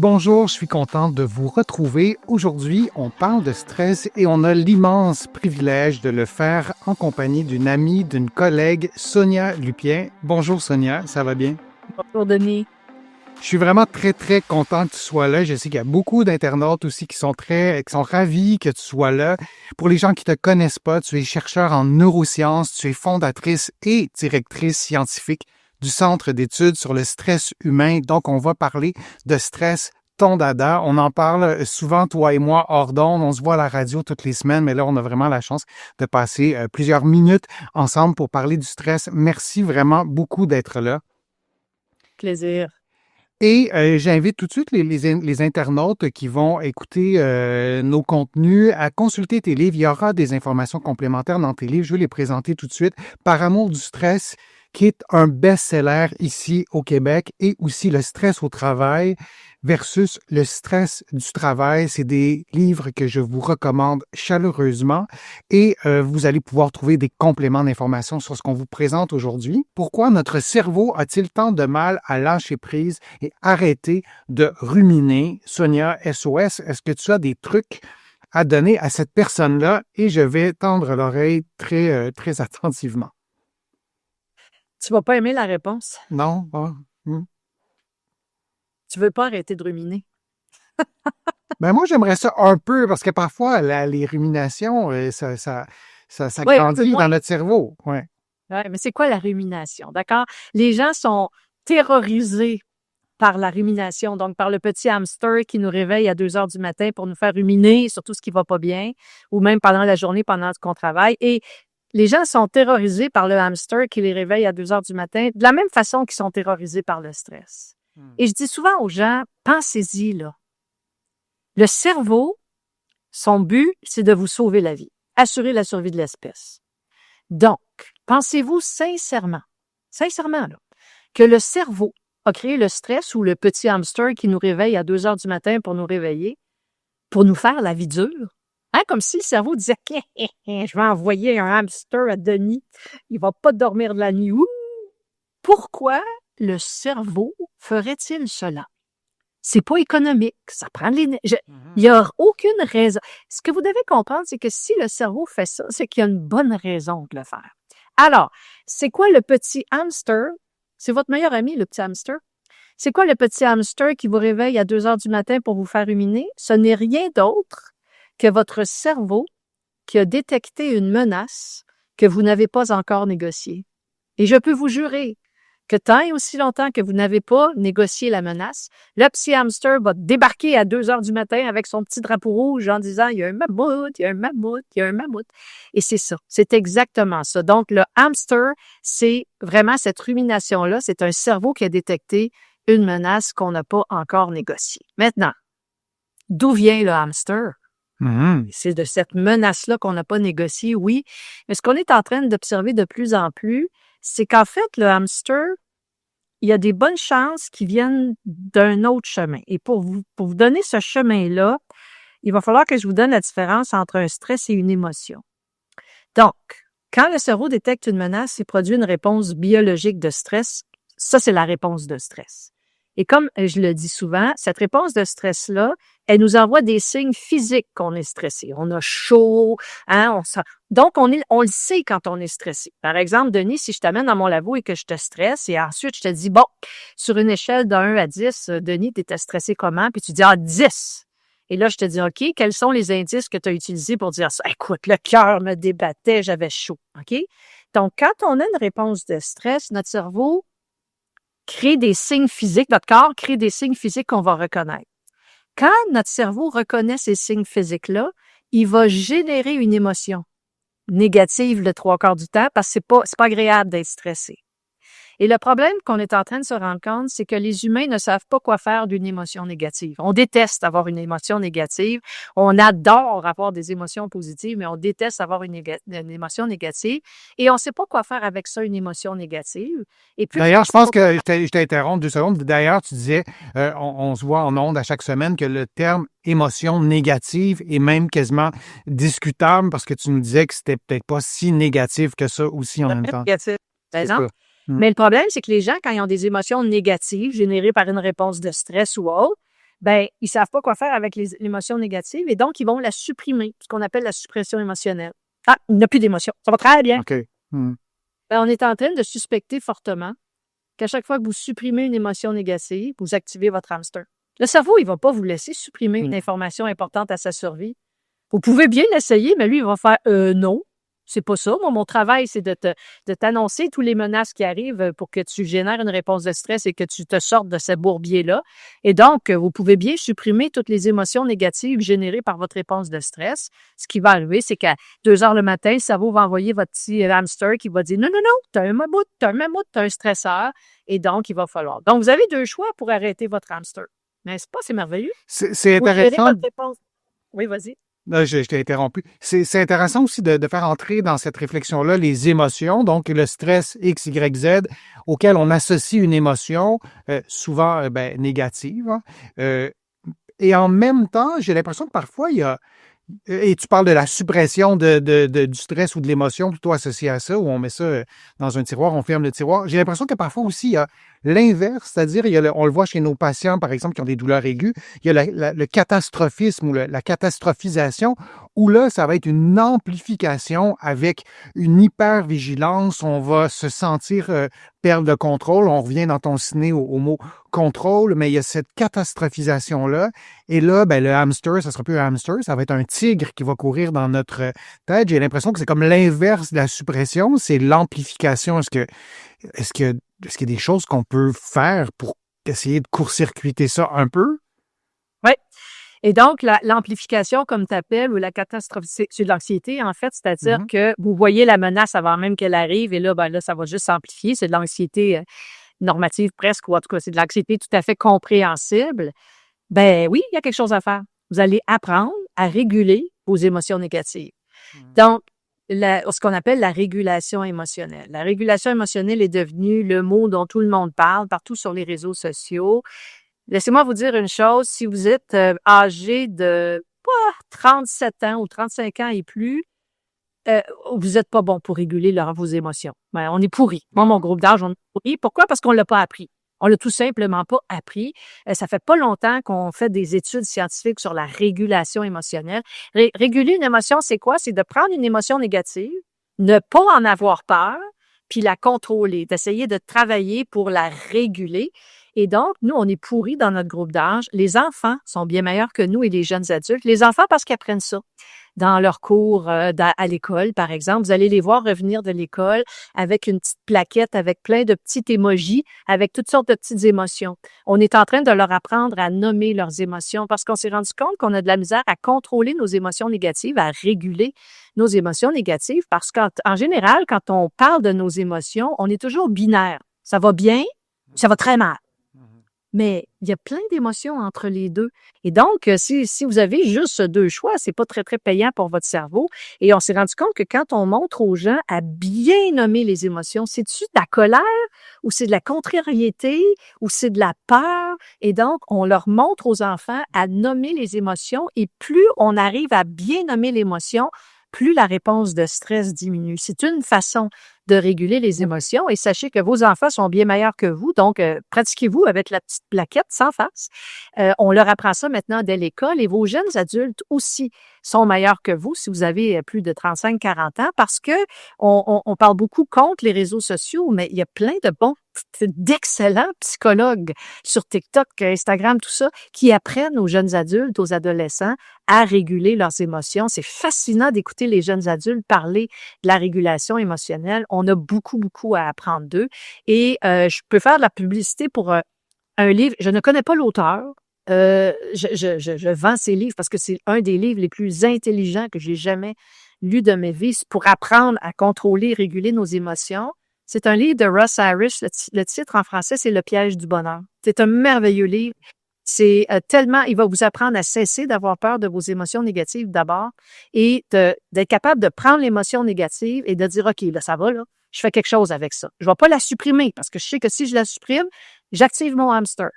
Bonjour, je suis contente de vous retrouver. Aujourd'hui, on parle de stress et on a l'immense privilège de le faire en compagnie d'une amie, d'une collègue, Sonia Lupien. Bonjour Sonia, ça va bien? Bonjour Denis. Je suis vraiment très, très content que tu sois là. Je sais qu'il y a beaucoup d'internautes aussi qui sont ravis que tu sois là. Pour les gens qui te connaissent pas, tu es chercheur en neurosciences, tu es fondatrice et directrice scientifique du Centre d'études sur le stress humain. Donc, on va parler de stress, ton dada. On en parle souvent, toi et moi, hors d'onde. On se voit à la radio toutes les semaines, mais là, on a vraiment la chance de passer plusieurs minutes ensemble pour parler du stress. Merci vraiment beaucoup d'être là. Plaisir. Et j'invite tout de suite les internautes qui vont écouter nos contenus à consulter tes livres. Il y aura des informations complémentaires dans tes livres. Je vais les présenter tout de suite. Par amour du stress, qui est un best-seller ici au Québec, et aussi Le stress au travail versus le stress du travail. C'est des livres que je vous recommande chaleureusement et vous allez pouvoir trouver des compléments d'informations sur ce qu'on vous présente aujourd'hui. Pourquoi notre cerveau a-t-il tant de mal à lâcher prise et arrêter de ruminer? Sonia, SOS, est-ce que tu as des trucs à donner à cette personne-là? Et je vais tendre l'oreille très attentivement. Tu vas pas aimer la réponse. Non? Tu veux pas arrêter de ruminer. Ben moi, j'aimerais ça un peu, parce que parfois, les ruminations, ça Oui, un peu grandit moins. dans notre cerveau. Ouais. Ouais, mais c'est quoi la rumination, d'accord? Les gens sont terrorisés par la rumination, donc par le petit hamster qui nous réveille à 2 heures du matin pour nous faire ruminer sur tout ce qui va pas bien, ou même pendant la journée, pendant qu'on travaille. Et les gens sont terrorisés par le hamster qui les réveille à 2 heures du matin, de la même façon qu'ils sont terrorisés par le stress. Et je dis souvent aux gens, pensez-y, là. Le cerveau, son but, c'est de vous sauver la vie, assurer la survie de l'espèce. Donc, pensez-vous sincèrement, là, que le cerveau a créé le stress ou le petit hamster qui nous réveille à 2 heures du matin pour nous réveiller, pour nous faire la vie dure? Hein, comme si le cerveau disait « Je vais envoyer un hamster à Denis, il va pas dormir de la nuit. » Ouh! Pourquoi le cerveau ferait-il cela? C'est pas économique, ça prend de l'énergie. Il n'y a aucune raison. Ce que vous devez comprendre, c'est que si le cerveau fait ça, c'est qu'il y a une bonne raison de le faire. Alors, c'est quoi le petit hamster? C'est votre meilleur ami, le petit hamster? C'est quoi le petit hamster qui vous réveille à 2 heures du matin pour vous faire ruminer? Ce n'est rien d'autre que votre cerveau qui a détecté une menace que vous n'avez pas encore négociée. Et je peux vous jurer que tant et aussi longtemps que vous n'avez pas négocié la menace, le petit hamster va débarquer à 2 heures du matin avec son petit drapeau rouge en disant « Il y a un mammouth, il y a un mammouth, il y a un mammouth. » Et c'est ça, c'est exactement ça. Donc, le hamster, c'est vraiment cette rumination-là, c'est un cerveau qui a détecté une menace qu'on n'a pas encore négociée. Maintenant, d'où vient le hamster? C'est de cette menace-là qu'on n'a pas négociée, oui. Mais ce qu'on est en train d'observer de plus en plus, c'est qu'en fait, le hamster, il y a des bonnes chances qu'il vienne d'un autre chemin. Et pour vous donner ce chemin-là, il va falloir que je vous donne la différence entre un stress et une émotion. Donc, quand le cerveau détecte une menace, il produit une réponse biologique de stress. Ça, c'est la réponse de stress. Et comme je le dis souvent, cette réponse de stress-là, elle nous envoie des signes physiques qu'on est stressé. On a chaud, hein, donc on le sait quand on est stressé. Par exemple, Denis, si je t'amène dans mon labo et que je te stresse, et ensuite je te dis, bon, sur une échelle de 1 à 10, Denis, tu étais stressé comment? Puis tu dis, 10. Et là, je te dis, OK, quels sont les indices que tu as utilisés pour dire ça? Écoute, le cœur me débattait, j'avais chaud. OK? Donc, quand on a une réponse de stress, notre cerveau crée des signes physiques, notre corps crée des signes physiques qu'on va reconnaître. Quand notre cerveau reconnaît ces signes physiques-là, il va générer une émotion négative le 3/4 du temps parce que c'est pas agréable d'être stressé. Et le problème qu'on est en train de se rendre compte, c'est que les humains ne savent pas quoi faire d'une émotion négative. On déteste avoir une émotion négative. On adore avoir des émotions positives, mais on déteste avoir une émotion négative. Et on ne sait pas quoi faire avec ça, une émotion négative. Et puis, D'ailleurs, je pense que je t'interromps 2 secondes. D'ailleurs, tu disais, on se voit en ondes à chaque semaine, que le terme émotion négative est même quasiment discutable parce que tu nous disais que c'était peut-être pas si négatif que ça aussi en même temps. Négatif, par exemple. ça. Mais le problème, c'est que les gens, quand ils ont des émotions négatives générées par une réponse de stress ou autre, ben ils savent pas quoi faire avec l'émotion négative et donc ils vont la supprimer, ce qu'on appelle la suppression émotionnelle. Ah, il n'y a plus d'émotion. Ça va très bien. OK. Hmm. Ben, on est en train de suspecter fortement qu'à chaque fois que vous supprimez une émotion négative, vous activez votre hamster. Le cerveau, il va pas vous laisser supprimer une information importante à sa survie. Vous pouvez bien l'essayer, mais lui, il va faire non, c'est pas ça. Moi, mon travail, c'est de t'annoncer tous les menaces qui arrivent pour que tu génères une réponse de stress et que tu te sortes de ce bourbier-là. Et donc, vous pouvez bien supprimer toutes les émotions négatives générées par votre réponse de stress. Ce qui va arriver, c'est qu'à 2 heures le matin, le cerveau va envoyer votre petit hamster qui va dire non, non, non, t'as un mammouth, t'as un stresseur. Et donc, il va falloir. Donc, vous avez 2 choix pour arrêter votre hamster. N'est-ce pas? C'est merveilleux. C'est Vous gérez intéressant. votre réponse. Oui, vas-y. Là, je t'ai interrompu. C'est intéressant aussi de faire entrer dans cette réflexion-là les émotions, donc le stress X, Y, Z, auquel on associe une émotion, souvent négative. Hein. Et en même temps, j'ai l'impression que parfois, il y a... Et tu parles de la suppression du stress ou de l'émotion plutôt associée à ça, où on met ça dans un tiroir, on ferme le tiroir. J'ai l'impression que parfois aussi, il y a l'inverse, c'est-à-dire, on le voit chez nos patients, par exemple, qui ont des douleurs aiguës, il y a le catastrophisme ou la catastrophisation, où là, ça va être une amplification avec une hypervigilance, on va se sentir perdre le contrôle, on revient dans ton ciné au mot contrôle, mais il y a cette catastrophisation-là, et là, ben, le hamster, ça sera plus un hamster, ça va être un tigre qui va courir dans notre tête. J'ai l'impression que c'est comme l'inverse de la suppression, c'est l'amplification. Est-ce qu'il y a des choses qu'on peut faire pour essayer de court-circuiter ça un peu? Oui. Et donc, l'amplification, comme tu appelles, ou la catastrophe, c'est de l'anxiété, en fait, c'est-à-dire que vous voyez la menace avant même qu'elle arrive, et là, ben là, ça va juste s'amplifier. C'est de l'anxiété normative presque, ou en tout cas, c'est de l'anxiété tout à fait compréhensible. Ben oui, il y a quelque chose à faire. Vous allez apprendre à réguler vos émotions négatives. Donc, ce qu'on appelle la régulation émotionnelle. La régulation émotionnelle est devenue le mot dont tout le monde parle partout sur les réseaux sociaux. Laissez-moi vous dire une chose, si vous êtes âgé de 37 ans ou 35 ans et plus, vous n'êtes pas bon pour réguler vos émotions. Ben, on est pourri. Moi, mon groupe d'âge, on est pourri. Pourquoi? Parce qu'on ne l'a pas appris. On l'a tout simplement pas appris. Ça fait pas longtemps qu'on fait des études scientifiques sur la régulation émotionnelle. Réguler une émotion, c'est quoi? C'est de prendre une émotion négative, ne pas en avoir peur, puis la contrôler, d'essayer de travailler pour la réguler. Et donc, nous, on est pourris dans notre groupe d'âge. Les enfants sont bien meilleurs que nous et les jeunes adultes. Les enfants, parce qu'ils apprennent ça dans leurs cours à l'école, par exemple. Vous allez les voir revenir de l'école avec une petite plaquette, avec plein de petits émojis, avec toutes sortes de petites émotions. On est en train de leur apprendre à nommer leurs émotions parce qu'on s'est rendu compte qu'on a de la misère à contrôler nos émotions négatives, à réguler nos émotions négatives parce qu'en général, quand on parle de nos émotions, on est toujours binaire. Ça va bien, ça va très mal. Mais il y a plein d'émotions entre les deux. Et donc, si vous avez juste 2 choix, c'est pas très, très payant pour votre cerveau. Et on s'est rendu compte que quand on montre aux gens à bien nommer les émotions, c'est-tu de la colère ou c'est de la contrariété ou c'est de la peur? Et donc, on leur montre aux enfants à nommer les émotions et plus on arrive à bien nommer l'émotion, plus la réponse de stress diminue. C'est une façon de réguler les émotions et sachez que vos enfants sont bien meilleurs que vous, donc pratiquez-vous avec la petite plaquette sans face. On leur apprend ça maintenant dès l'école et vos jeunes adultes aussi sont meilleurs que vous si vous avez plus de 35-40 ans parce que on parle beaucoup contre les réseaux sociaux, mais il y a plein d'excellents psychologues sur TikTok, Instagram, tout ça, qui apprennent aux jeunes adultes, aux adolescents à réguler leurs émotions. C'est fascinant d'écouter les jeunes adultes parler de la régulation émotionnelle. On a beaucoup, beaucoup à apprendre d'eux. Et je peux faire de la publicité pour un livre. Je ne connais pas l'auteur. Je vends ces livres parce que c'est un des livres les plus intelligents que j'ai jamais lu de ma vie pour apprendre à contrôler et réguler nos émotions. C'est un livre de Russ Harris. Le titre en français, c'est Le piège du bonheur. C'est un merveilleux livre. C'est tellement, il va vous apprendre à cesser d'avoir peur de vos émotions négatives d'abord et d'être capable de prendre l'émotion négative et de dire, OK, là, ça va, là, je fais quelque chose avec ça. Je ne vais pas la supprimer parce que je sais que si je la supprime, j'active mon hamster.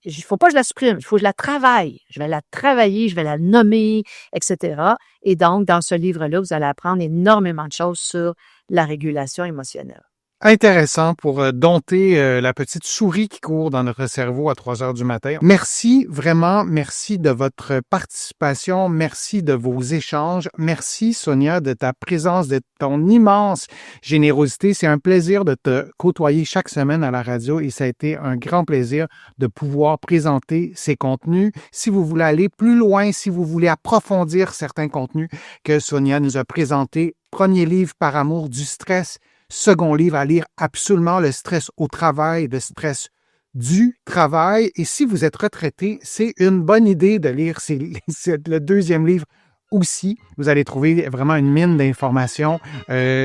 Il ne faut pas que je la supprime, il faut que je la travaille. Je vais la travailler, je vais la nommer, etc. Et donc, dans ce livre-là, vous allez apprendre énormément de choses sur la régulation émotionnelle. intéressant pour dompter la petite souris qui court dans notre cerveau à 3 heures du matin. Merci, vraiment, merci de votre participation, merci de vos échanges, merci Sonia de ta présence, de ton immense générosité. C'est un plaisir de te côtoyer chaque semaine à la radio et ça a été un grand plaisir de pouvoir présenter ces contenus. Si vous voulez aller plus loin, si vous voulez approfondir certains contenus que Sonia nous a présentés, premier livre Par amour du stress, second livre à lire absolument, le stress au travail, le stress du travail. Et si vous êtes retraité, c'est une bonne idée de lire le deuxième livre aussi. Vous allez trouver vraiment une mine d'informations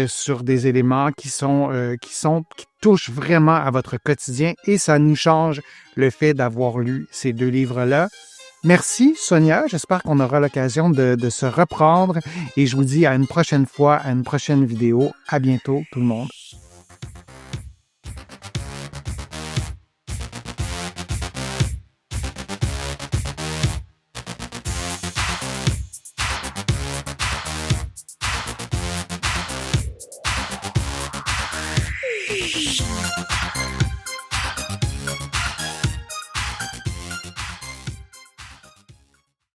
sur des éléments qui touchent vraiment à votre quotidien et ça nous change le fait d'avoir lu ces 2 livres-là. Merci Sonia, j'espère qu'on aura l'occasion de se reprendre et je vous dis à une prochaine fois, à une prochaine vidéo. À bientôt tout le monde.